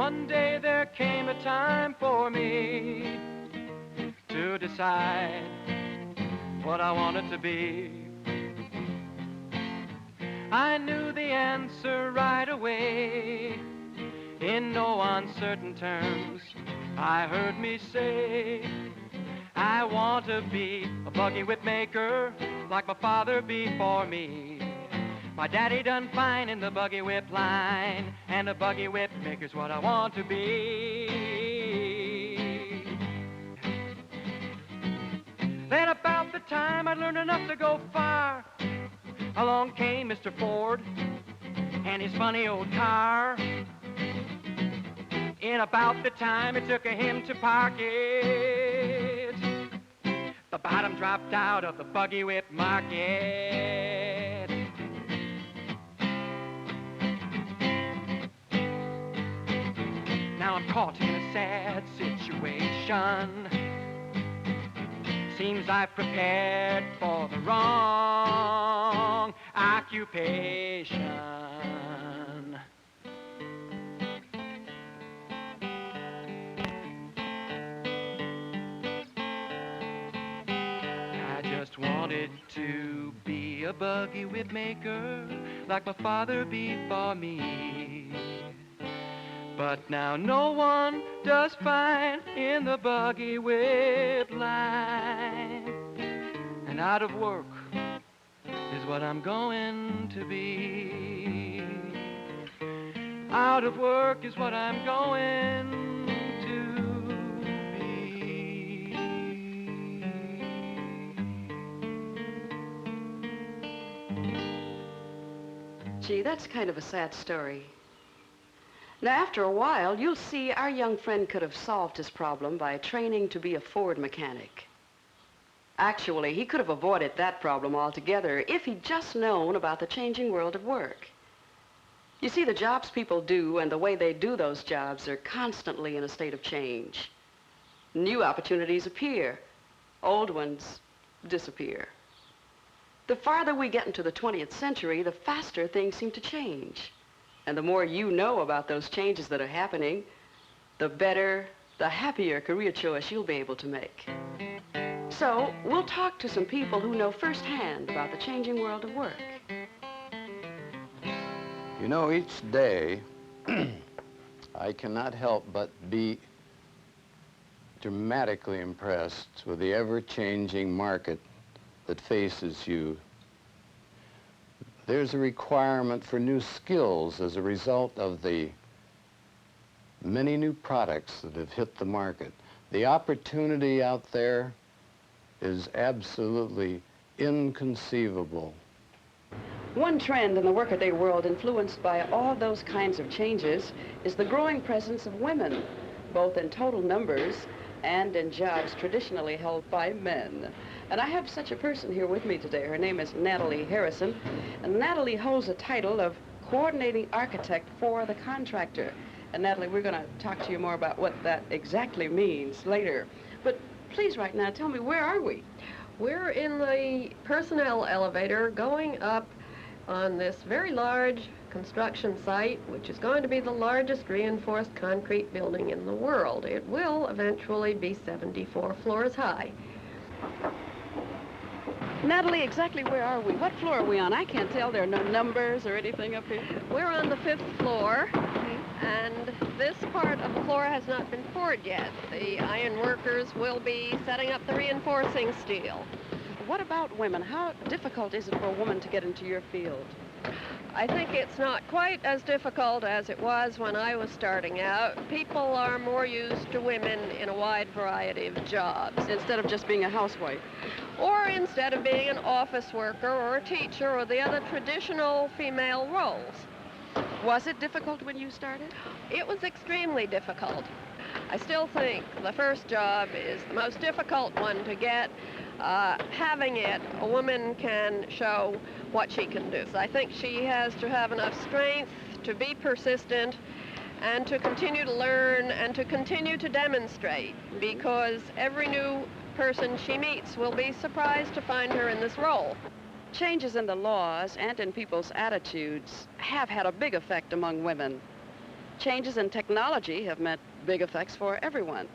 One day there came a time for me to decide what I wanted to be. I knew the answer right away. In no uncertain terms, I heard me say, I want to be a buggy whip maker like my father before me. My daddy done fine in the buggy whip line, and a buggy whip maker's what I want to be. Then about the time I'd learned enough to go far, along came Mr. Ford and his funny old car. In about the time it took him to park it, the bottom dropped out of the buggy whip market. Now I'm caught in a sad situation. Seems I've prepared for the wrong occupation. I just wanted to be a buggy whip maker like my father before me. But now no one does fine in the buggy whip line. And out of work is what I'm going to be. Out of work is what I'm going to be. Gee, that's kind of a sad story. Now, after a while, you'll see our young friend could have solved his problem by training to be a Ford mechanic. Actually, he could have avoided that problem altogether if he'd just known about the changing world of work. You see, the jobs people do and the way they do those jobs are constantly in a state of change. New opportunities appear, old ones disappear. The farther we get into the 20th century, the faster things seem to change. And the more you know about those changes that are happening, the better, the happier career choice you'll be able to make. So, we'll talk to some people who know firsthand about the changing world of work. You know, each day, I cannot help but be dramatically impressed with the ever-changing market that faces you. There's a requirement for new skills as a result of the many new products that have hit the market. The opportunity out there is absolutely inconceivable. One trend in the workaday world influenced by all those kinds of changes is the growing presence of women, both in total numbers and in jobs traditionally held by men. And I have such a person here with me today. Her name is Natalie Harrison. And Natalie holds the title of Coordinating Architect for the Contractor. And Natalie, we're going to talk to you more about what that exactly means later. But please, right now, tell me, where are we? We're in the personnel elevator going up on this very large construction site, which is going to be the largest reinforced concrete building in the world. It will eventually be 74 floors high. Natalie, exactly where are we? What floor are we on? I can't tell. There are no numbers or anything up here. We're on the 5th floor, and this part of the floor has not been poured yet. The iron workers will be setting up the reinforcing steel. What about women? How difficult is it for a woman to get into your field? I think it's not quite as difficult as it was when I was starting out. People are more used to women in a wide variety of jobs. Instead of just being a housewife? Or instead of being an office worker or a teacher or the other traditional female roles. Was it difficult when you started? It was extremely difficult. I still think the first job is the most difficult one to get. Having it, a woman can show what she can do. So I think she has to have enough strength to be persistent and to continue to learn and to continue to demonstrate, because every new person she meets will be surprised to find her in this role. Changes in the laws and in people's attitudes have had a big effect among women. Changes in technology have meant big effects for everyone.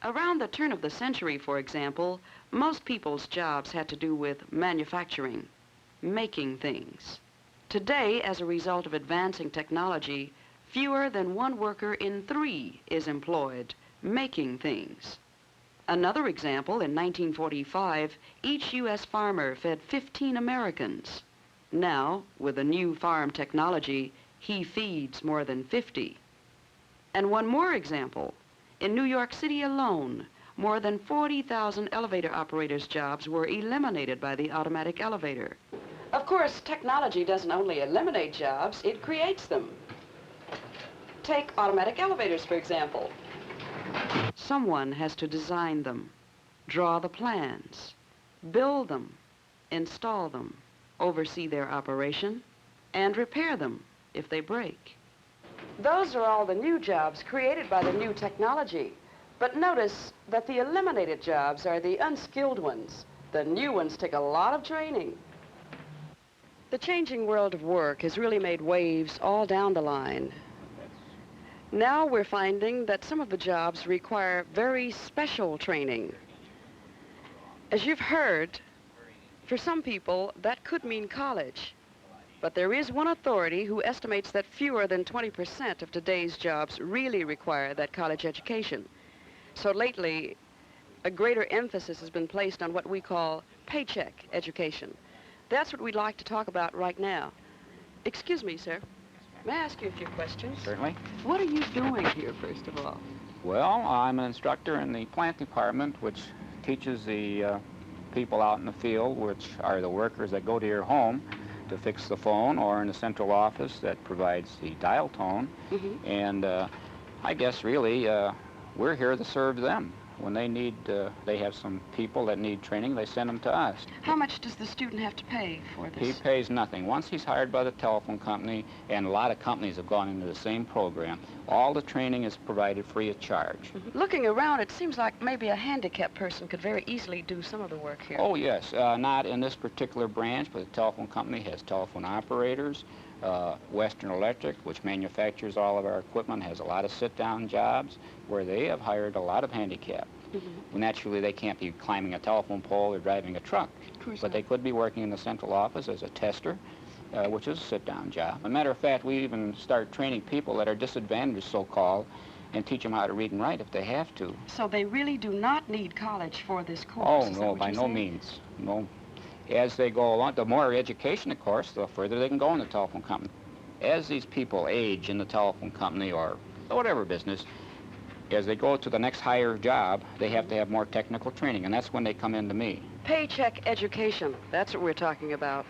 Around the turn of the century, for example, most people's jobs had to do with manufacturing, making things. Today, as a result of advancing technology, fewer than one worker in 3 is employed, making things. Another example, in 1945, each U.S. farmer fed 15 Americans. Now, with the new farm technology, he feeds more than 50. And one more example. In New York City alone, more than 40,000 elevator operators' jobs were eliminated by the automatic elevator. Of course, technology doesn't only eliminate jobs, it creates them. Take automatic elevators, for example. Someone has to design them, draw the plans, build them, install them, oversee their operation, and repair them if they break. Those are all the new jobs created by the new technology. But notice that the eliminated jobs are the unskilled ones. The new ones take a lot of training. The changing world of work has really made waves all down the line. Now we're finding that some of the jobs require very special training. As you've heard, for some people, that could mean college. But there is one authority who estimates that fewer than 20% of today's jobs really require that college education. So lately, a greater emphasis has been placed on what we call paycheck education. That's what we'd like to talk about right now. Excuse me, sir. May I ask you a few questions? Certainly. What are you doing here, first of all? Well, I'm an instructor in the plant department, which teaches the people out in the field, which are the workers that go to your home to fix the phone, or in the central office that provides the dial tone. Mm-hmm. And I guess really we're here to serve them. When they need, they have some people that need training, they send them to us. How much does the student have to pay for this? He pays nothing. Once he's hired by the telephone company, and a lot of companies have gone into the same program, all the training is provided free of charge. Mm-hmm. Looking around, it seems like maybe a handicapped person could very easily do some of the work here. Oh, yes. Not in this particular branch, but the telephone company has telephone operators. Western Electric, which manufactures all of our equipment, has a lot of sit-down jobs where they have hired a lot of handicapped. Mm-hmm. Naturally, they can't be climbing a telephone pole or driving a truck, but they could be working in the central office as a tester, which is a sit-down job. As a matter of fact, we even start training people that are disadvantaged, so-called, and teach them how to read and write if they have to. So they really do not need college for this course? Oh, Is that no, what by you're no saying? means. No. As they go along, the more education, of course, the further they can go in the telephone company. As these people age in the telephone company or whatever business, as they go to the next higher job, they have to have more technical training, and that's when they come into me. Paycheck education, that's what we're talking about.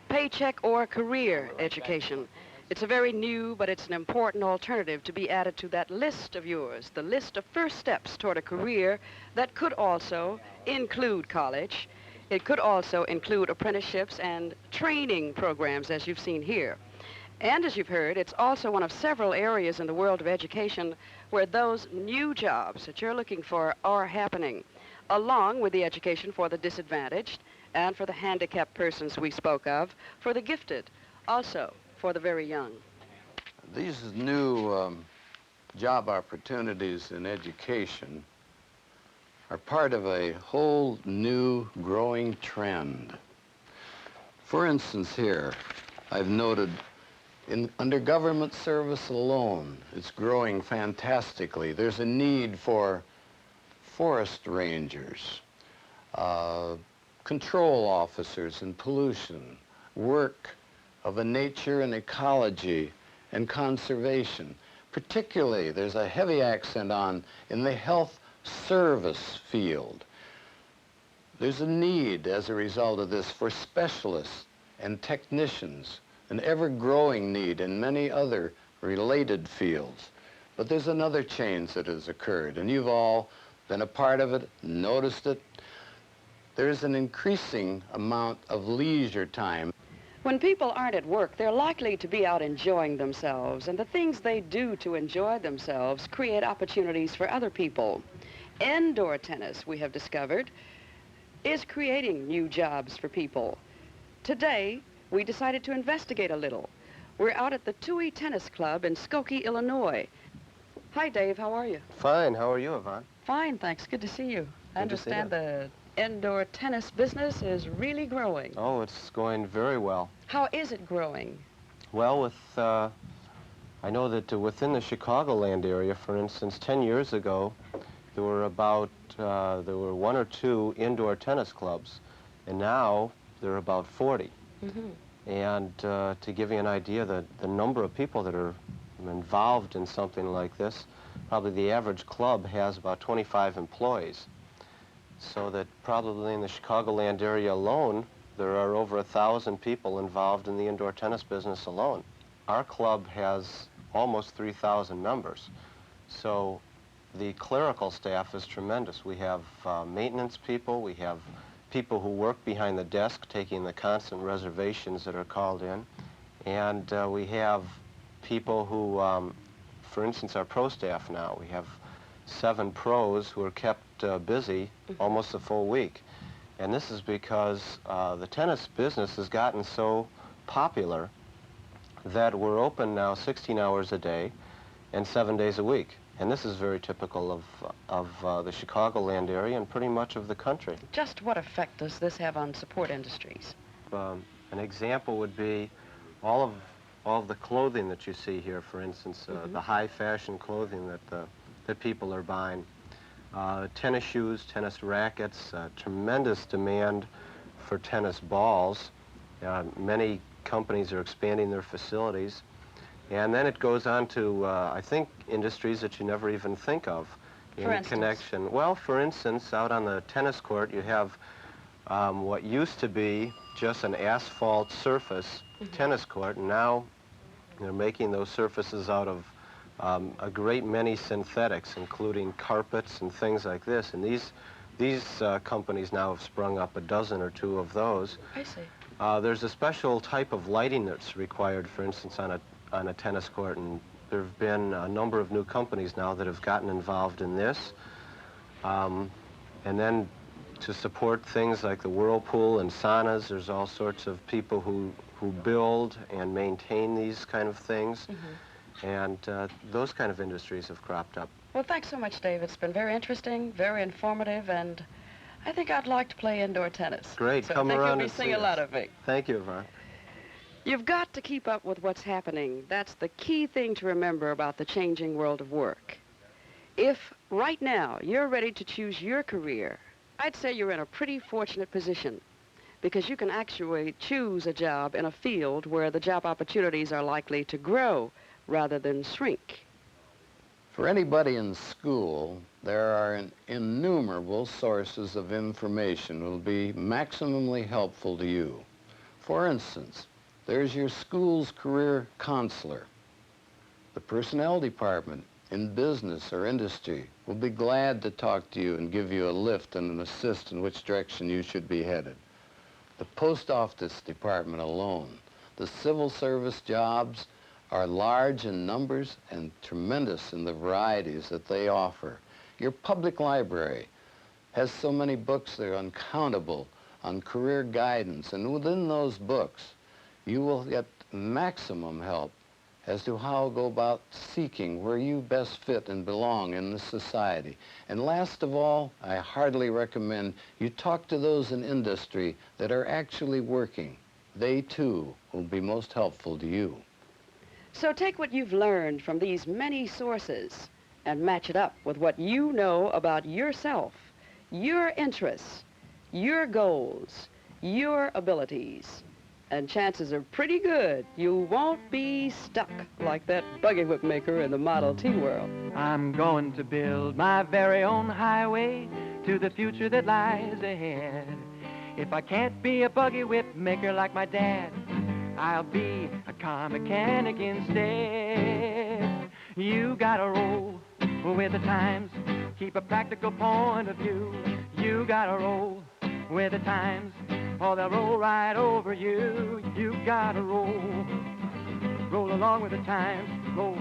Paycheck or career education. It's a very new, but it's an important alternative to be added to that list of yours, the list of first steps toward a career that could also include college. It could also include apprenticeships and training programs, as you've seen here. And as you've heard, it's also one of several areas in the world of education where those new jobs that you're looking for are happening, along with the education for the disadvantaged and for the handicapped persons we spoke of, for the gifted, also for the very young. These new job opportunities in education are part of a whole new growing trend. For instance, here, I've noted under government service alone, it's growing fantastically. There's a need for forest rangers, control officers in pollution, work of a nature and ecology and conservation. Particularly, there's a heavy accent on in the health service field. There's a need as a result of this for specialists and technicians, an ever-growing need in many other related fields. But there's another change that has occurred, and you've all been a part of it, noticed it. There's an increasing amount of leisure time. When people aren't at work, they're likely to be out enjoying themselves, and the things they do to enjoy themselves create opportunities for other people. Indoor tennis, we have discovered, is creating new jobs for people. Today, we decided to investigate a little. We're out at the Tui Tennis Club in Skokie, Illinois. Hi, Dave. How are you? Fine. How are you, Yvonne? Fine, thanks. Good to see you. I Good to see understand the indoor tennis business is really growing. Oh, it's going very well. How is it growing? Well, I know that within the Chicagoland area, for instance, 10 years ago, there were one or two indoor tennis clubs, and now there are about 40. Mm-hmm. And to give you an idea, the number of people that are involved in something like this, probably the average club has about 25 employees. So that probably in the Chicagoland area alone, there are over 1,000 people involved in the indoor tennis business alone. Our club has almost 3,000 members. So the clerical staff is tremendous. We have maintenance people, we have people who work behind the desk taking the constant reservations that are called in, and we have people who, for instance, our pro staff now. We have 7 pros who are kept busy almost a full week. And this is because the tennis business has gotten so popular that we're open now 16 hours a day and 7 days a week. And this is very typical of the Chicagoland area and pretty much of the country. Just what effect does this have on support industries? An example would be all of the clothing that you see here, for instance, the high fashion clothing that people are buying. Tennis shoes, tennis rackets, tremendous demand for tennis balls. Many companies are expanding their facilities. And then it goes on to, I think, industries that you never even think of in connection. Well, for instance, out on the tennis court, you have what used to be just an asphalt surface tennis court, and now they're making those surfaces out of a great many synthetics, including carpets and things like this. And these companies now have sprung up a dozen or two of those. I see. There's a special type of lighting that's required, for instance, on a tennis court, and there have been a number of new companies now that have gotten involved in this. And then to support things like the whirlpool and saunas, there's all sorts of people who build and maintain these kind of things. And those kind of industries have cropped up. Well, thanks so much, Dave. It's been very interesting, very informative, and I think I'd like to play indoor tennis. Great. So Come I think around you'll and be see seeing a us. lot of it. Thank you, Yvonne. You've got to keep up with what's happening. That's the key thing to remember about the changing world of work. If right now you're ready to choose your career, I'd say you're in a pretty fortunate position, because you can actually choose a job in a field where the job opportunities are likely to grow rather than shrink. For anybody in school, there are innumerable sources of information that will be maximally helpful to you. For instance, there's your school's career counselor. The personnel department in business or industry will be glad to talk to you and give you a lift and an assist in which direction you should be headed. The post office department alone, the civil service jobs are large in numbers and tremendous in the varieties that they offer. Your public library has so many books that are uncountable on career guidance, and within those books, you will get maximum help as to how to go about seeking where you best fit and belong in the society. And last of all, I heartily recommend you talk to those in industry that are actually working. They, too, will be most helpful to you. So take what you've learned from these many sources and match it up with what you know about yourself, your interests, your goals, your abilities. And chances are pretty good you won't be stuck like that buggy whip maker in the Model T world. I'm going to build my very own highway to the future that lies ahead. If I can't be a buggy whip maker like my dad, I'll be a car mechanic instead. You gotta roll with the times, keep a practical point of view. You gotta roll with the times, or they'll roll right over you. You gotta roll along with the times, roll.